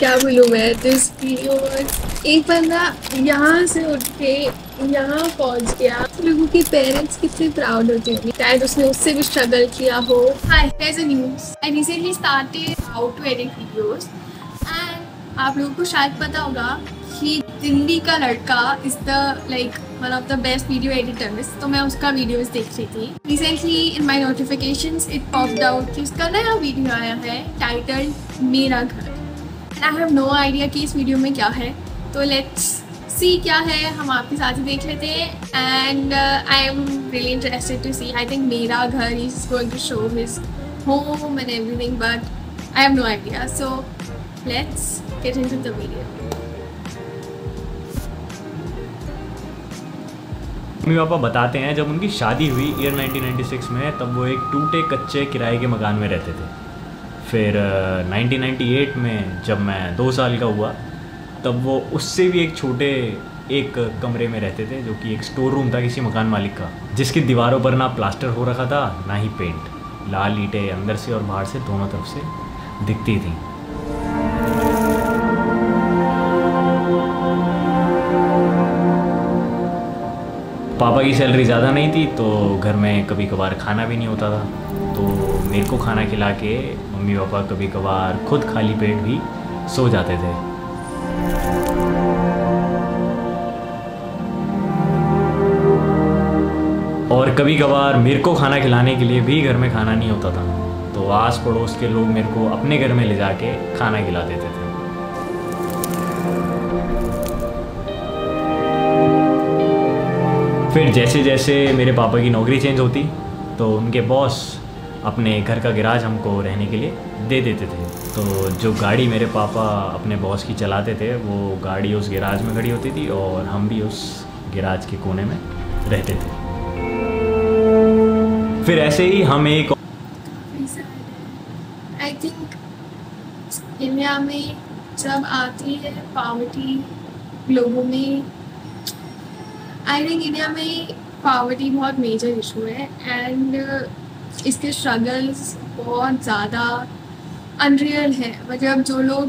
क्या बोलूँ मैं तो इसकी। और एक बंदा यहाँ से उठ के यहाँ पहुँच गया, लोगों के पेरेंट्स कितने प्राउड होते होंगे, शायद उसने उससे भी स्ट्रगल किया हो। हाय, here's a news. I recently started how to edit videos and आप लोगों को शायद पता होगा कि दिल्ली का लड़का is the like one of the best video editors, तो मैं उसका वीडियोस देख रही थी। Recently in my notifications it popped out कि उसका नया वीडियो आया है टाइटल्ड मेरा घर। And I have no idea कि इस वीडियो में क्या है, तो लेट्स सी क्या है, हम आपके साथ ही देख लेते हैं। And I am really interested to see. I think मेरा घर is going to show his home and everything, but I have no idea, so let's get into the video. Mummy papa बताते हैं जब उनकी शादी हुई ईयर 1996 में, तब वो एक टूटे कच्चे किराए के मकान में रहते थे। फिर 1998 में जब मैं 2 साल का हुआ, तब वो उससे भी एक छोटे एक कमरे में रहते थे, जो कि एक स्टोर रूम था किसी मकान मालिक का, जिसकी दीवारों पर ना प्लास्टर हो रखा था ना ही पेंट। लाल ईंटें अंदर से और बाहर से दोनों तरफ से दिखती थी। पापा की सैलरी ज़्यादा नहीं थी, तो घर में कभी कभार खाना भी नहीं होता था, तो मेरे को खाना खिला के मम्मी पापा कभी कभार खुद खाली पेट भी सो जाते थे। और कभी कभार मेरे को खाना खिलाने के लिए भी घर में खाना नहीं होता था, तो आस पड़ोस के लोग मेरे को अपने घर में ले जाके खाना खिला देते थे। फिर जैसे जैसे मेरे पापा की नौकरी चेंज होती, तो उनके बॉस अपने घर का गैराज हमको रहने के लिए दे देते थे। तो जो गाड़ी मेरे पापा अपने बॉस की चलाते थे, वो गाड़ी उस गैराज में खड़ी होती थी और हम भी उस गैराज के कोने में रहते थे। फिर ऐसे ही हम एक आई थिंक इंडिया में जब आती है पॉवर्टी लोगों में, आई थिंक इंडिया में पॉवर्टी बहुत मेजर इशू है एंड इसके स्ट्रगल्स बहुत ज़्यादा अनरियल है। मतलब जो लोग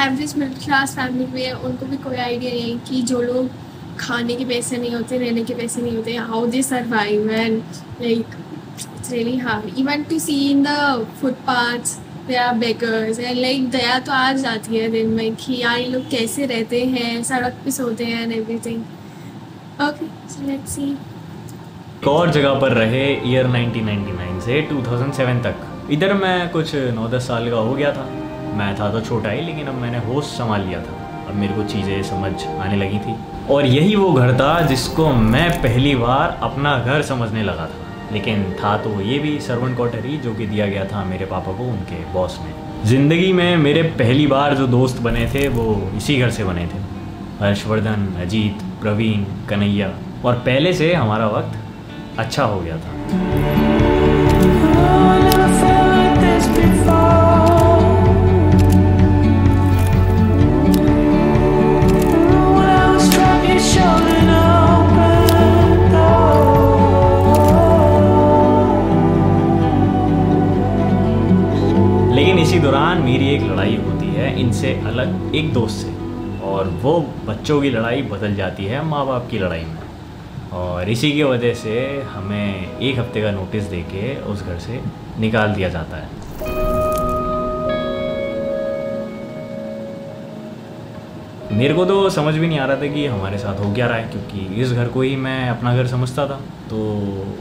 एवरेज मिडिल क्लास फैमिली में, उनको भी कोई आइडिया नहीं कि जो लोग खाने के पैसे नहीं होते, रहने के पैसे नहीं होते, how they survive and like it's really hard. Even to see in the footpaths they are beggars and like दया तो आ जाती है दिन में कि यार ये लोग कैसे रहते हैं, सड़क पे सोते हैं and everything. Okay, so let's see. एक और जगह पर रहे ईयर 1999 से 2007 तक। इधर मैं कुछ 9-10 साल का हो गया था। मैं था तो छोटा ही, लेकिन अब मैंने होश संभाल लिया था। अब मेरे को चीज़ें समझ आने लगी थी, और यही वो घर था जिसको मैं पहली बार अपना घर समझने लगा था। लेकिन था तो ये भी सर्वेंट क्वार्टर ही, जो कि दिया गया था मेरे पापा को उनके बॉस में। ज़िंदगी में मेरे पहली बार जो दोस्त बने थे वो इसी घर से बने थे। हर्षवर्धन, अजीत, प्रवीण, कन्हैया। और पहले से हमारा वक्त अच्छा हो गया था। लेकिन इसी दौरान मेरी एक लड़ाई होती है इनसे अलग एक दोस्त से, और वो बच्चों की लड़ाई बदल जाती है माँ बाप की लड़ाई में। और इसी की वजह से हमें 1 हफ्ते का नोटिस देके उस घर से निकाल दिया जाता है। मेरे को तो समझ भी नहीं आ रहा था कि हमारे साथ हो क्या रहा है, क्योंकि इस घर को ही मैं अपना घर समझता था। तो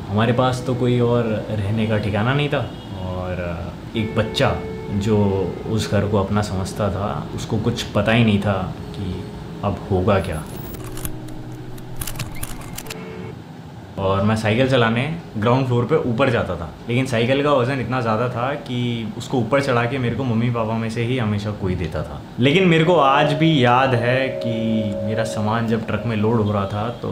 हमारे पास तो कोई और रहने का ठिकाना नहीं था, और एक बच्चा जो उस घर को अपना समझता था, उसको कुछ पता ही नहीं था कि अब होगा क्या। और मैं साइकिल चलाने ग्राउंड फ्लोर पे ऊपर जाता था, लेकिन साइकिल का वज़न इतना ज़्यादा था कि उसको ऊपर चढ़ा के मेरे को मम्मी पापा में से ही हमेशा कोई देता था। लेकिन मेरे को आज भी याद है कि मेरा सामान जब ट्रक में लोड हो रहा था, तो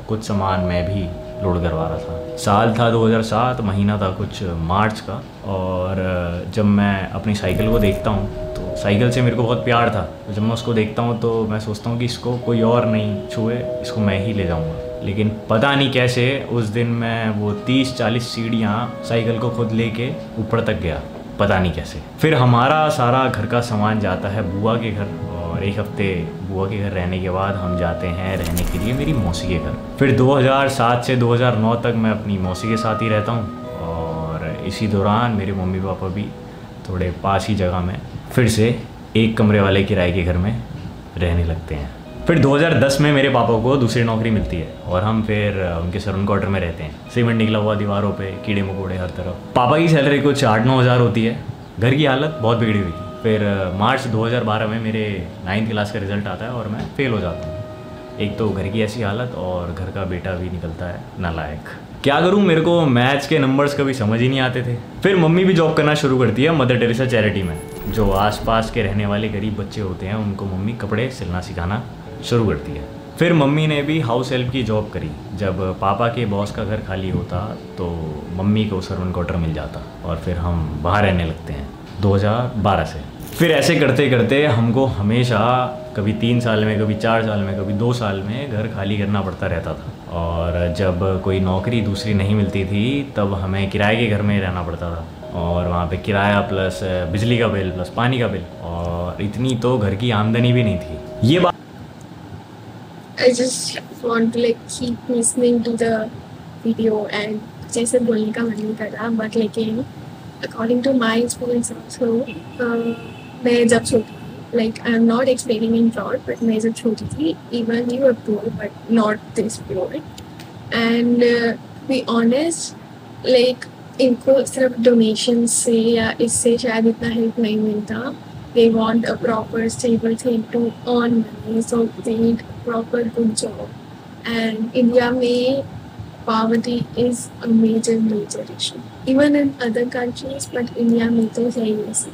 कुछ सामान मैं भी लोड करवा रहा था। साल था 2007, महीना था कुछ मार्च का, और जब मैं अपनी साइकिल को देखता हूँ तो साइकिल से मेरे को बहुत प्यार था। तो जब मैं उसको देखता हूँ तो मैं सोचता हूँ कि इसको कोई और नहीं छुए, इसको मैं ही ले जाऊँगा। लेकिन पता नहीं कैसे उस दिन मैं वो 30-40 सीढ़ियाँ साइकिल को खुद लेके ऊपर तक गया। पता नहीं कैसे। फिर हमारा सारा घर का सामान जाता है बुआ के घर, और एक हफ्ते बुआ के घर रहने के बाद हम जाते हैं रहने के लिए मेरी मौसी के घर। फिर 2007 से 2009 तक मैं अपनी मौसी के साथ ही रहता हूँ, और इसी दौरान मेरे मम्मी पापा भी थोड़े पास ही जगह में फिर से एक कमरे वाले किराए के घर में रहने लगते हैं। फिर 2010 में मेरे पापा को दूसरी नौकरी मिलती है और हम फिर उनके सरवन क्वार्टर में रहते हैं। सीमेंट निकला हुआ दीवारों पे, कीड़े मकोड़े हर तरफ। पापा की सैलरी कुछ 8-9 हज़ार होती है। घर की हालत बहुत बिगड़ी हुई थी। फिर मार्च 2012 में मेरे 9th क्लास का रिज़ल्ट आता है और मैं फेल हो जाता हूँ। एक तो घर की ऐसी हालत और घर का बेटा भी निकलता है नालायक। क्या करूँ, मेरे को मैथ्स के नंबर्स कभी समझ ही नहीं आते थे। फिर मम्मी भी जॉब करना शुरू करती है मदर टेरेसा चैरिटी में। जो आसपास के रहने वाले गरीब बच्चे होते हैं उनको मम्मी कपड़े सिलना सिखाना शुरू करती है। फिर मम्मी ने भी हाउस हेल्प की जॉब करी। जब पापा के बॉस का घर खाली होता तो मम्मी को सर्वेंट क्वार्टर मिल जाता और फिर हम बाहर रहने लगते हैं 2012 से। फिर ऐसे करते करते हमको हमेशा कभी 3 साल में, कभी 4 साल में, कभी 2 साल में घर खाली करना पड़ता रहता था। और जब कोई नौकरी दूसरी नहीं मिलती थी तब हमें किराए के घर में रहना पड़ता था, और वहाँ पे किराया प्लस बिजली का बिल प्लस पानी का बिल, और इतनी तो घर की आमदनी भी नहीं थी। ये बात I just want to like keep listening to the video and जैसे बोलने का मन नहीं कर रहा, but लेकिन according to my experience also, मैं जब छोटी थी, like I'm not explaining in broad, but मैं जब छोटी थी, even we were poor, but not this poor. And to be honest, like इनको सिर्फ डोनेशन से या इससे शायद इतना हेल्प नहीं मिलता। They want a proper stable thing to earn money, so they need a proper good job. And India में poverty is a major issue. Even in other countries, but India में तो है ही ऐसे।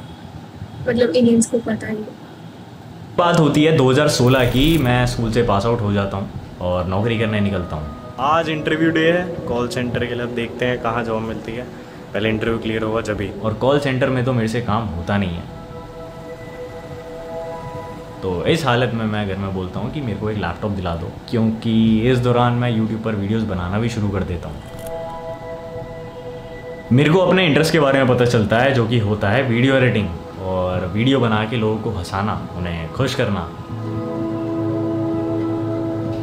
मतलब इंडियंस को पता ही नहीं। बात होती है 2016 की। मैं स्कूल से पास आउट हो जाता हूँ और नौकरी करने निकलता हूँ। आज इंटरव्यू डे है कॉल सेंटर के लिए। अब देखते हैं कहाँ जॉब मिलती है। पहले इंटरव्यू क्लियर होगा जब ही। और कॉल सेंटर में तो मेरे से काम होता नहीं है। तो इस हालत में मैं घर में बोलता हूँ कि मेरे को एक लैपटॉप दिला दो, क्योंकि इस दौरान मैं यूट्यूब पर वीडियोस बनाना भी शुरू कर देता हूँ। मेरे को अपने इंटरेस्ट के बारे में पता चलता है, जो कि होता है वीडियो एडिटिंग, और वीडियो बना के लोगों को हंसाना, उन्हें खुश करना।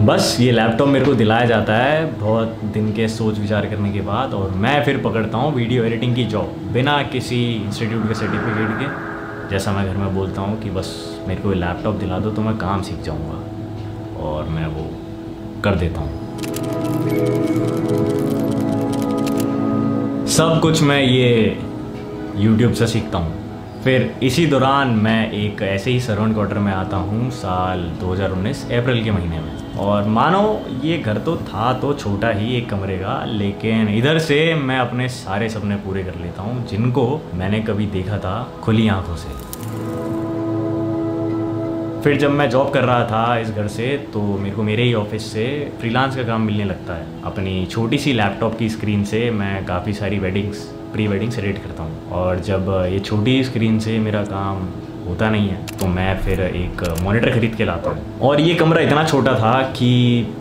बस ये लैपटॉप मेरे को दिलाया जाता है बहुत दिन के सोच विचार करने के बाद, और मैं फिर पकड़ता हूँ वीडियो एडिटिंग की जॉब बिना किसी इंस्टीट्यूट के सर्टिफिकेट के। जैसा मैं घर में बोलता हूँ कि बस मेरे को लैपटॉप दिला दो तो मैं काम सीख जाऊँगा, और मैं वो कर देता हूँ। सब कुछ मैं ये YouTube से सीखता हूँ। फिर इसी दौरान मैं एक ऐसे ही सर्वेंट क्वार्टर में आता हूँ साल 2019 अप्रैल के महीने में। और मानो ये घर तो था तो छोटा ही, एक कमरे का, लेकिन इधर से मैं अपने सारे सपने पूरे कर लेता हूँ जिनको मैंने कभी देखा था खुली आंखों से। फिर जब मैं जॉब कर रहा था इस घर से तो मेरे को मेरे ही ऑफिस से फ्रीलांस का काम मिलने लगता है। अपनी छोटी सी लैपटॉप की स्क्रीन से मैं काफ़ी सारी प्री वेडिंग्स एडिट करता हूँ। और जब ये छोटी स्क्रीन से मेरा काम होता नहीं है तो मैं फिर एक मॉनिटर ख़रीद के लाता हूँ। और ये कमरा इतना छोटा था कि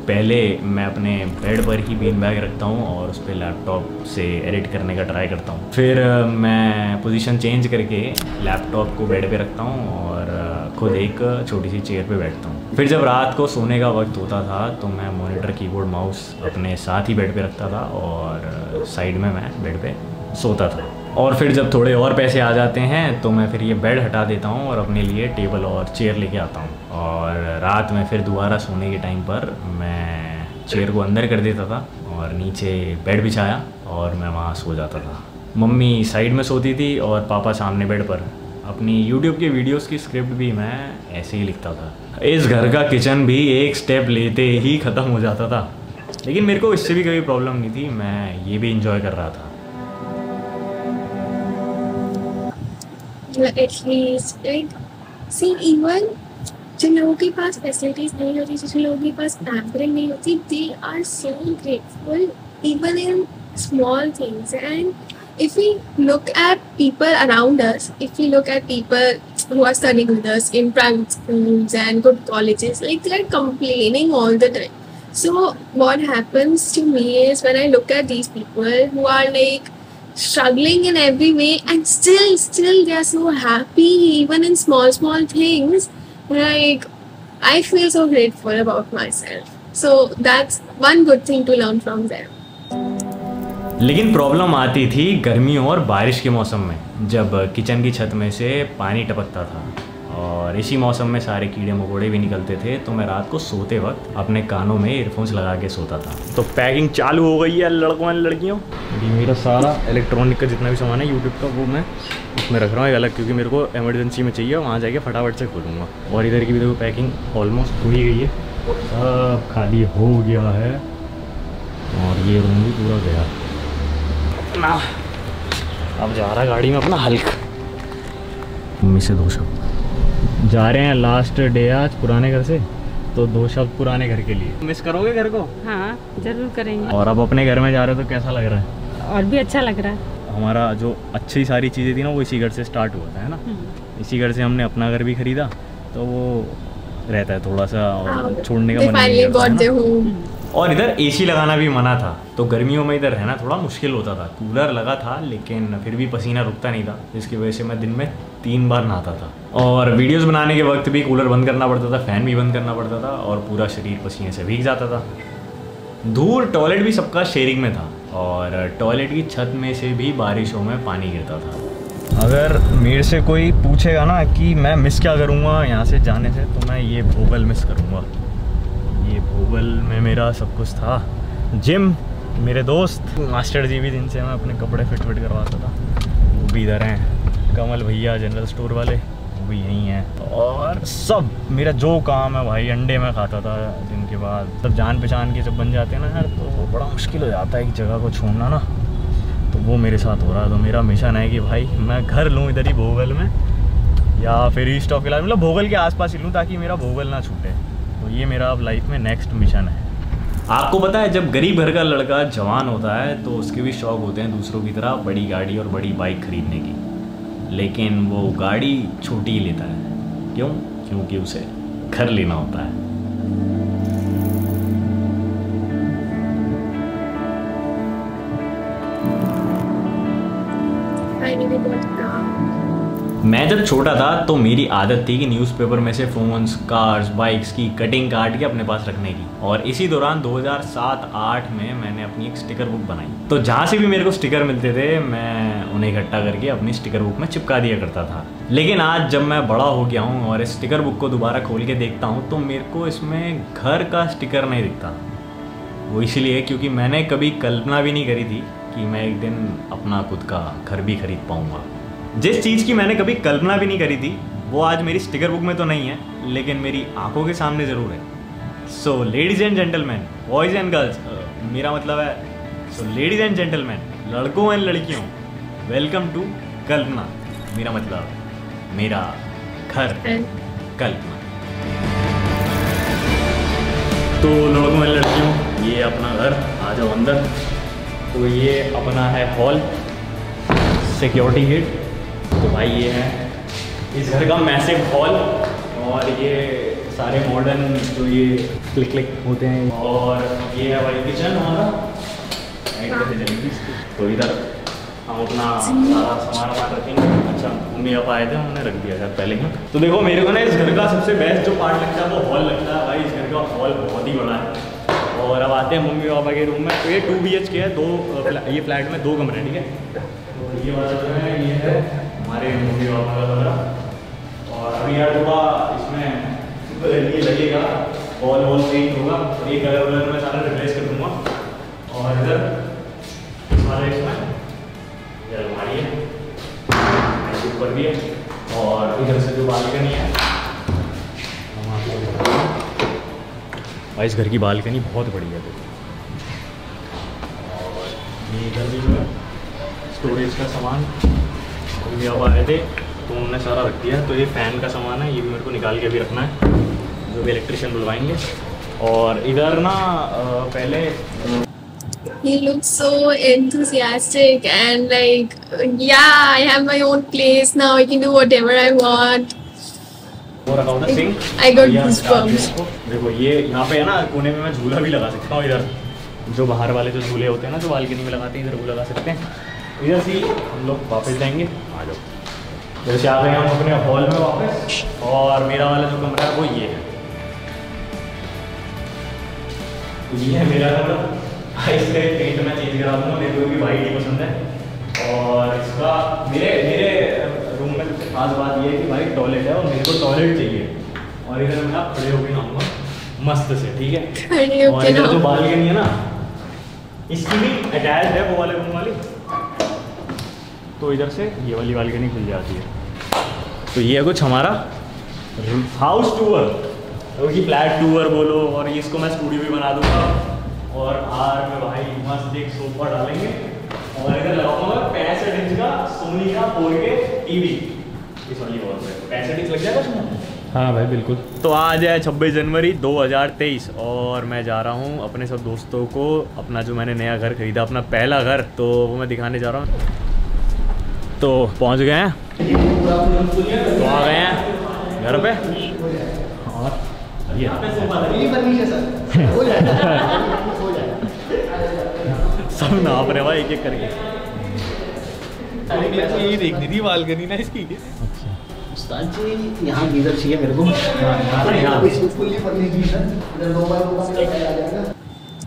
पहले मैं अपने बेड पर ही बीन बैग रखता हूँ और उस पर लैपटॉप से एडिट करने का ट्राई करता हूँ। फिर मैं पोजीशन चेंज करके लैपटॉप को बेड पे रखता हूँ और खुद एक छोटी सी चेयर पे बैठता हूँ। फिर जब रात को सोने का वक्त होता था तो मैं मॉनिटर, कीबोर्ड, माउस अपने साथ ही बेड पे रखता था और साइड में मैं बेड पे सोता था। और फिर जब थोड़े और पैसे आ जाते हैं तो मैं फिर ये बेड हटा देता हूँ और अपने लिए टेबल और चेयर लेके आता हूँ। और रात में फिर दोबारा सोने के टाइम पर मैं चेयर को अंदर कर देता था और नीचे बेड बिछाया और मैं वहाँ सो जाता था। मम्मी साइड में सोती थी और पापा सामने बेड पर। अपनी यूट्यूब के वीडियोस की स्क्रिप्ट भी मैं ऐसे ही लिखता था। इस घर का किचन भी एक स्टेप लेते ही ख़त्म हो जाता था, लेकिन मेरे को इससे भी कोई प्रॉब्लम नहीं थी। मैं ये भी इंजॉय कर रहा था। At least, like, see, even जिन लोगों के पास फैसिलिटीज नहीं होती, जिन लोगों के पास पैम्परिंग नहीं होती, they are so grateful even in small things. And if we look at people around us, if we look at people who are studying with us in private schools and good colleges, like they are complaining all the time. So what happens to me is when I look at these people who are like struggling in every way, and still they are so happy even in small things. Like, I feel so grateful about myself. So that's one good thing to learn from them. लेकिन problem आती थी गर्मियों और बारिश के मौसम में, जब किचन की छत में से पानी टपकता था और इसी मौसम में सारे कीड़े मकोड़े भी निकलते थे। तो मैं रात को सोते वक्त अपने कानों में ईयरफोन्स लगा के सोता था। तो पैकिंग चालू हो गई है लड़कों और लड़कियों। ये मेरा सारा इलेक्ट्रॉनिक का जितना भी सामान है यूट्यूब का, वो मैं उसमें रख रहा हूँ एक अलग, क्योंकि मेरे को इमरजेंसी में चाहिए, वहाँ जाके फटाफट से खोलूँगा। और इधर की भी देखो पैकिंग ऑलमोस्ट हो ही गई है, सब खाली हो गया है और ये रूम भी पूरा गया ना। अब जा रहा है गाड़ी में अपना हल्क। मम्मी से 2 शब्द, जा रहे हैं लास्ट डे आज पुराने घर से, तो 2 शब्द पुराने घर के लिए। मिस करोगे घर को? हाँ जरूर करेंगे। और अब अपने घर में जा रहे हो तो कैसा लग रहा है? और भी अच्छा लग रहा है। हमारा जो अच्छी सारी चीज़ें थी ना वो इसी घर से स्टार्ट हुआ था, है ना। इसी घर से हमने अपना घर भी खरीदा, तो वो रहता है थोड़ा सा और छोड़ने का मन नहीं करता है। और इधर एसी लगाना भी मना था, तो गर्मियों में इधर रहना थोड़ा मुश्किल होता था। कूलर लगा था लेकिन फिर भी पसीना रुकता नहीं था, जिसकी वजह से मैं दिन में 3 बार नहाता था। और वीडियोस बनाने के वक्त भी कूलर बंद करना पड़ता था, फ़ैन भी बंद करना पड़ता था और पूरा शरीर पसीने से भीग जाता था। दूर टॉयलेट भी सबका शेयरिंग में था और टॉयलेट की छत में से भी बारिशों में पानी गिरता था। अगर मेरे से कोई पूछेगा ना कि मैं मिस क्या करूँगा यहाँ से जाने से, तो मैं ये भोगल मिस करूँगा। ये भोगल में मेरा सब कुछ था, जिम, मेरे दोस्त, मास्टर जी भी जिनसे मैं अपने कपड़े फिट करवाता था वो भी इधर हैं, कमल भैया जनरल स्टोर वाले वो भी यहीं हैं। और सब मेरा जो काम है भाई, अंडे में खाता था जिनके बाद, सब जान पहचान के जब बन जाते हैं ना यार, तो बड़ा मुश्किल हो जाता है एक जगह को छोड़ना ना। तो वो मेरे साथ हो रहा है। तो मेरा मिशन है कि भाई मैं घर लूँ इधर ही भोगल में, या फिर ईस्ट ऑफ इलाज, मतलब भोगल के आसपास ही लूँ ताकि मेरा भोगल ना छूटे। तो ये मेरा अब लाइफ में नेक्स्ट मिशन है। आपको पता है जब गरीब घर का लड़का जवान होता है तो उसके भी शौक होते हैं दूसरों की तरह बड़ी गाड़ी और बड़ी बाइक खरीदने की, लेकिन वो गाड़ी छोटी ही लेता है। क्यों? क्योंकि उसे घर लेना होता है। मैं जब छोटा था तो मेरी आदत थी कि न्यूज़पेपर में से फ़ोन्स, कार्स, बाइक्स की कटिंग काट के अपने पास रखने की। और इसी दौरान 2007-8 में मैंने अपनी एक स्टिकर बुक बनाई। तो जहाँ से भी मेरे को स्टिकर मिलते थे मैं उन्हें इकट्ठा करके अपनी स्टिकर बुक में चिपका दिया करता था। लेकिन आज जब मैं बड़ा हो गया हूँ और इस स्टिकर बुक को दोबारा खोल के देखता हूँ तो मेरे को इसमें घर का स्टिकर नहीं दिखता। वो इसलिए क्योंकि मैंने कभी कल्पना भी नहीं करी थी कि मैं एक दिन अपना खुद का घर भी खरीद पाऊँगा। जिस चीज़ की मैंने कभी कल्पना भी नहीं करी थी वो आज मेरी स्टिकर बुक में तो नहीं है, लेकिन मेरी आंखों के सामने ज़रूर है। सो ladies and gentleman, boys and girls, मेरा मतलब है सो लेडीज़ एंड जेंटलमैन, लड़कों एंड लड़कियों, वेलकम टू कल्पना। मेरा मतलब मेरा घर कल्पना। तो लड़कों एंड लड़कियों, ये अपना घर, आ जाओ अंदर। तो ये अपना है हॉल, सिक्योरिटी गेट। तो भाई ये है इस घर का मैसिव हॉल, और ये सारे मॉडर्न जो ये क्लिक क्लिक होते हैं। और ये है भाई किचन हमारा, तो इधर हम अपना सारा सामान रखेंगे। अच्छा, मम्मी पापा आए थे, हमने रख दिया शायद पहले ही। तो देखो मेरे को ना इस घर का सबसे बेस्ट जो पार्ट लगता है वो हॉल लगता है। भाई इस घर का हॉल बहुत ही बड़ा है। और अब आते हैं मम्मी पापा के रूम में। तो ये 2 BHK है, ये फ्लैट में 2 कमरे, ठीक है। तो ये वाला जो है ये है हमारे मम्मी पापा का कमरा। और अभी यार थोड़ा इसमें ये लगेगा, वॉल चेंज होगा, और ये कलर मैं सारा रिप्लेस कर दूँगा। और इधर हमारे इसमें ये अलमारी है, ऊपर भी है। और इधर से जो बालकनी है हम आपको दिखाते हैं। भाई इस घर की बालकनी बहुत बड़ी है। और ये इधर भी जो है स्टोरेज का सामान अभी अब आए थे तो उन्होंने सारा रख दिया। तो ये फ़ैन का सामान है, ये भी मेरे को निकाल के भी रखना है, जो भी इलेक्ट्रिशियन बुलवाएंगे। और इधर ना पहले He looks so enthusiastic and like, yeah, I have my own place now. I can do whatever I want. वो रखा होता सिंक। I got goosebumps. देखो ये यहाँ पे है ना, कोने में मैं झूला भी लगा सकता हूँ। इधर जो बाहर वाले जो झूले होते हैं ना, जो बालकनी में लगाते हैं, इधर वो लगा सकते हैं। इधर से हम लोग वापस जाएंगे, आ जाओ। इधर से आ गए हम अपने हॉल में वापस, और मेरा वाला जो कमरा है वो ये है। ये है मेरा कमरा। इसका एक पेंट मैं चेंज करा दूँगा, मेरे को भी वाइट ही पसंद है। और इसका मेरे रूम में सबसे खास बात ये है कि भाई टॉयलेट है, और मेरे को टॉयलेट चाहिए। और इधर मैं आप खड़े होकर नहाऊंगा मस्त से, ठीक है। और इधर जो बालकनी है ना, इसकी भी अटैच है वो वाले रूम वाली, तो इधर से ये वाली बालकनी खुल जाती है। तो ये है कुछ हमारा हाउस टूर, क्योंकि फ्लैट टूर बोलो, और इसको मैं स्टूडियो भी बना दूंगा। और बाहर में भाई मस्त एक सोफा डालेंगे, और इधर लगाऊंगा 65 इंच का सोनी का 4K टीवी। इस वाली वॉल पे 65 इंच लग जाएगा उसमें। हाँ भाई बिल्कुल। तो आज है 26 जनवरी 2023, और मैं जा रहा हूँ अपने सब दोस्तों को अपना जो मैंने नया घर खरीदा, अपना पहला घर, तो वो मैं दिखाने जा रहा हूँ। तो पहुँच गए हैं, तो आ गए हैं घर पे, और सब नाप रहे भाई एक एक करके। ये देखनी थी बालकनी ना इसकी। उस्ताद जी यहाँ गीजर चाहिए मेरे को।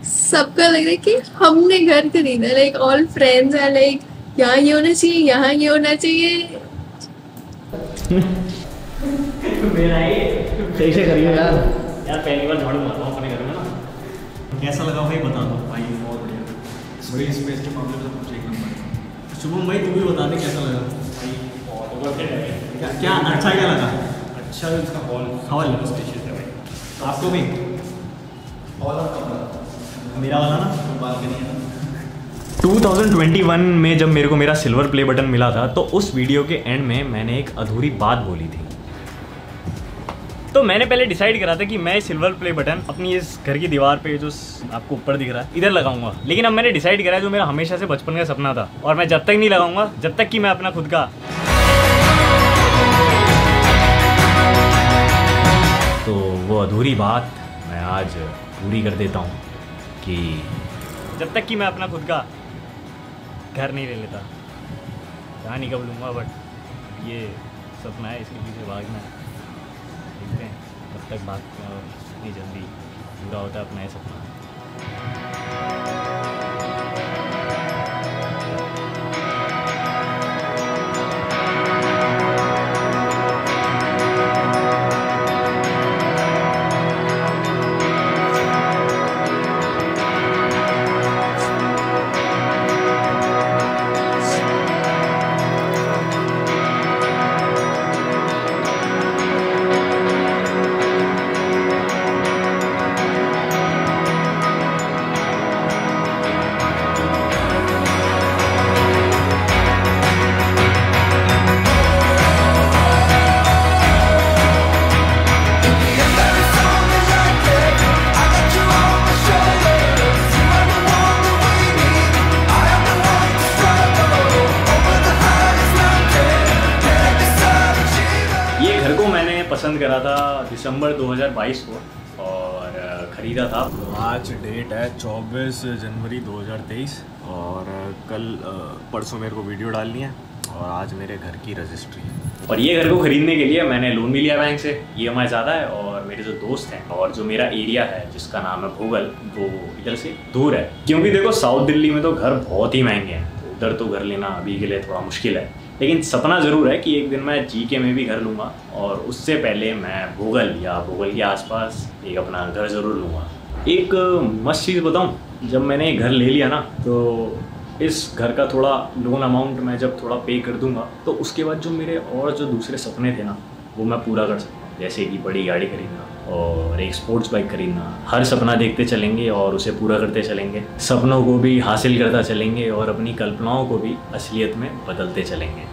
सबका लग रहा है कि हमने घर खरीदा, लाइक ऑल फ्रेंड्स है, लाइक यहाँ ये होना चाहिए, यहाँ ये होना चाहिए। सही से करिए यार। यार पहली बार झाड़ू मारता हूँ अपने घर में ना। कैसा लगा भाई बता दो भाई। बहुत बढ़िया, बड़ी स्पेस के मामले में कुछ एक नंबर। शुभम भाई तू भी बता दे कैसा लगा भाई। क्या अच्छा क्या लगा? अच्छा इसका हॉल स्पेशियस है भाई। आपको भी हॉल और कमरा मेरा वाला ना बालकनी है ना। 2021 में जब मेरे को मेरा सिल्वर प्ले बटन मिला था, तो उस वीडियो के एंड में मैंने एक अधूरी बात बोली थी। तो मैंने पहले डिसाइड करा था कि मैं सिल्वर प्ले बटन अपनी इस घर की दीवार पे जो आपको ऊपर दिख रहा है इधर लगाऊंगा। लेकिन अब मैंने डिसाइड करा जो मेरा हमेशा से बचपन का सपना था, और मैं जब तक नहीं लगाऊंगा जब तक कि मैं अपना खुद का, तो वो अधूरी बात मैं आज पूरी कर देता हूँ कि जब तक कि मैं अपना खुद का घर नहीं ले लेता, कहानी कब लूँगा, बट ये सपना है, इसके पीछे भागना है। देखते हैं कब तक भागते हैं और कितनी जल्दी पूरा होता है अपना ये सपना। पसंद करा था दिसंबर 2022 को, और ख़रीदा था। आज डेट है 24 जनवरी 2023, और कल परसों मेरे को वीडियो डालनी है, और आज मेरे घर की रजिस्ट्री है। और ये घर को ख़रीदने के लिए मैंने लोन भी लिया बैंक से। EMI ज़्यादा है, और मेरे जो दोस्त हैं और जो मेरा एरिया है जिसका नाम है भोगल, वो इधर से दूर है, क्योंकि देखो साउथ दिल्ली में तो घर बहुत ही महंगे हैं, तो उधर तो घर लेना अभी के लिए थोड़ा मुश्किल है। लेकिन सपना ज़रूर है कि एक दिन मैं GK में भी घर लूँगा, और उससे पहले मैं भोगल या भोगल के आसपास एक अपना घर ज़रूर लूँगा। एक मस्त चीज़ बताऊँ, जब मैंने घर ले लिया ना, तो इस घर का थोड़ा लोन अमाउंट मैं जब थोड़ा पे कर दूँगा, तो उसके बाद जो मेरे और जो दूसरे सपने थे ना, वो मैं पूरा कर सकता हूँ। जैसे कि बड़ी गाड़ी खरीदना और एक स्पोर्ट्स बाइक खरीदना। हर सपना देखते चलेंगे और उसे पूरा करते चलेंगे, सपनों को भी हासिल करता चलेंगे, और अपनी कल्पनाओं को भी असलियत में बदलते चलेंगे।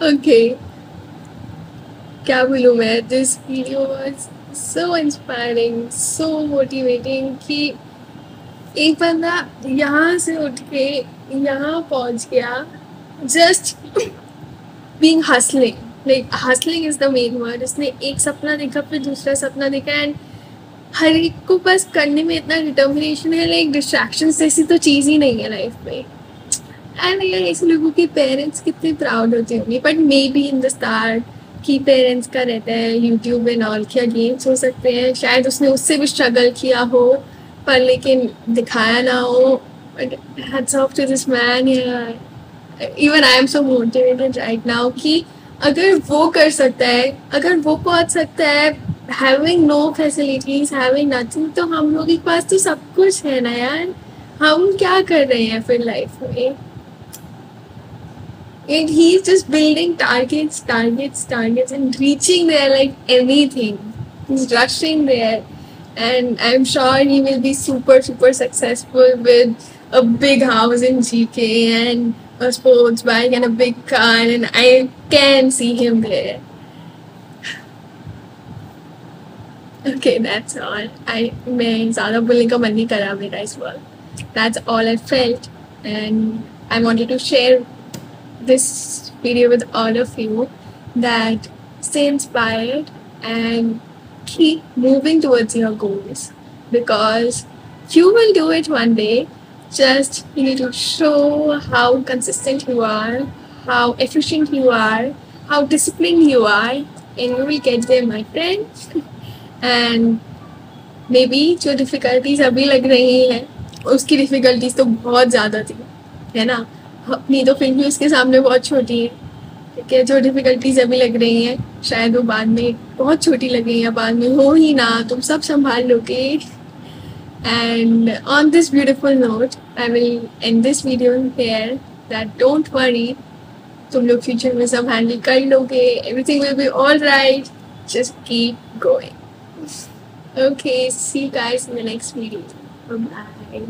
ओके, क्या बोलूँ मैं, this video was so inspiring, so motivating कि एक बंदा यहाँ से उठ के यहाँ पहुँच गया, just being hustling, like hustling is the main word. उसने एक सपना देखा, फिर दूसरा सपना देखा, एंड हर एक को बस करने में इतना डिटर्मिनेशन है, लाइक डिस्ट्रैक्शन जैसी तो चीज़ ही नहीं है लाइफ में। एंड यार ऐसे लोगों के पेरेंट्स कितने प्राउड होते होंगे, but may be in the start कि पेरेंट्स का रहता है यूट्यूब एंड ऑल, क्या गेम्स हो सकते हैं, शायद उसने उससे भी स्ट्रगल किया हो पर लेकिन दिखाया ना हो। But hats off to this man यार, even I am so motivated right now कि अगर वो कर सकता है, अगर वो पहुंच सकता है having no facilities, having nothing, तो हम लोगों के पास तो सब कुछ है ना यार। हम क्या कर रहे हैं फिर लाइफ में? And he's just building targets and reaching there like anything. He's rushing there, and I'm sure he will be super successful with a big house in GK and a sports bike and a big car, and I can see him there. Okay, that's all. मैं ज़्यादा बोलने का मन नहीं करा मेरा इस वक्त. That's all I felt, and I wanted to share this video with all of you, that stay inspired and keep moving towards your goals, because you will do it one day. Just you need to show how consistent you are, how efficient you are, how disciplined you are, and you will get there, my friend. And maybe जो difficulties अभी लग रही हैं, उसकी difficulties तो बहुत ज़्यादा थी, है ना? अपनी तो फिर भी उसके सामने बहुत छोटी है, ठीक है? जो डिफ़िकल्टीज अभी लग रही हैं शायद वो बाद में बहुत छोटी लगे या बाद में हो ही ना, तुम सब संभाल लोगे। And on this beautiful note I will end this video here, that don't worry, तुम लोग फ्यूचर में सब हैंडल कर लोगे, everything will be all right, just keep going. Okay, see you guys in the next video, bye.